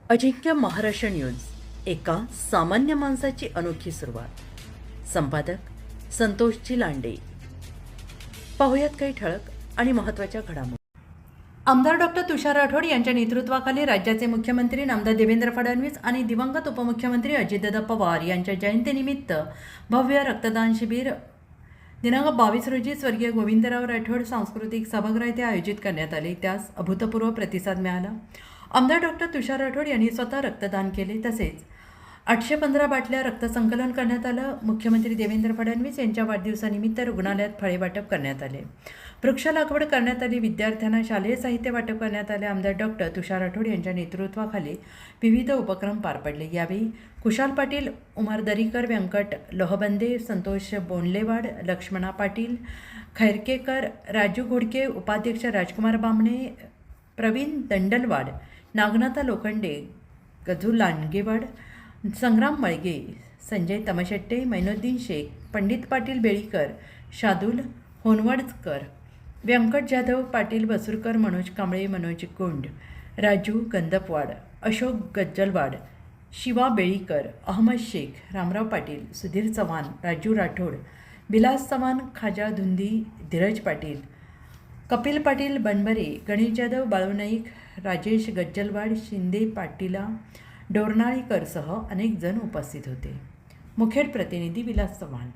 अजिंक्य Maharashtra news, एका सामान्य माणसाची अनोखी सुरुवात. संपादक संतोषजी लांडे. पाहुयात काही ठळक आणि महत्त्वाच्या घडामोडी. आमदार डॉक्टर तुषार राठोड यांच्या नेतृत्वाखाली राज्याचे मुख्यमंत्री नामदार देवेंद्र फडणवीस आणि दिवंगत उपमुख्यमंत्री अजितदादा पवार यांच्या जयंतीनिमित्त भव्य रक्तदान शिबिर दिनांक 22 रोजी स्वर्गीय गोविंदराव राठोड सांस्कृतिक सभागृह येथे आयोजित करण्यात आले. त्यास अभूतपूर्व प्रतिसाद मिळाला. आमदार डॉक्टर तुषार राठोड यांनी स्वतः रक्तदान केले. तसेच 815 बाटल्या रक्तसंकलन करण्यात आलं. मुख्यमंत्री देवेंद्र फडणवीस यांच्या वाढदिवसानिमित्त रुग्णालयात फळे वाटप करण्यात आले. वृक्ष लागवड करण्यात आली. विद्यार्थ्यांना शालेय साहित्य वाटप करण्यात आले. आमदार डॉक्टर तुषार राठोड यांच्या नेतृत्वाखाली विविध उपक्रम पार पडले. यावेळी कुशाल पाटील, उमर दरीकर, व्यंकट लोहबंदे, संतोष बोंडलेवाड, लक्ष्मणा पाटील, खैरकेकर, राजू घोडके, उपाध्यक्ष राजकुमार बामणे, प्रवीण दंडलवाड, नागनाथा लोखंडे, गजू लांडगेवाड, संग्राम मळगे, संजय तमशेट्टे, मैनुद्दीन शेख, पंडित पाटील बेळीकर, शादुल होनवडकर, व्यंकट जाधव, पाटील बसुरकर, मनोज कांबळे, मनोज गुंड, राजू गंधपवाड, अशोक गज्जलवाड, शिवा बेळीकर, अहमद शेख, रामराव पाटील, सुधीर चव्हाण, राजू राठोड, विलास चव्हाण, खाजा धुंदी, धीरज पाटील, कपिल पाटील बनबरे, गणेश जाधव, बाळू नाईक, राजेश गज्जलवाड, शिंदे पाटीला, डोरनाळीकरसह अनेक जण उपस्थित होते. मुखेड प्रतिनिधी विलास चव्हाण.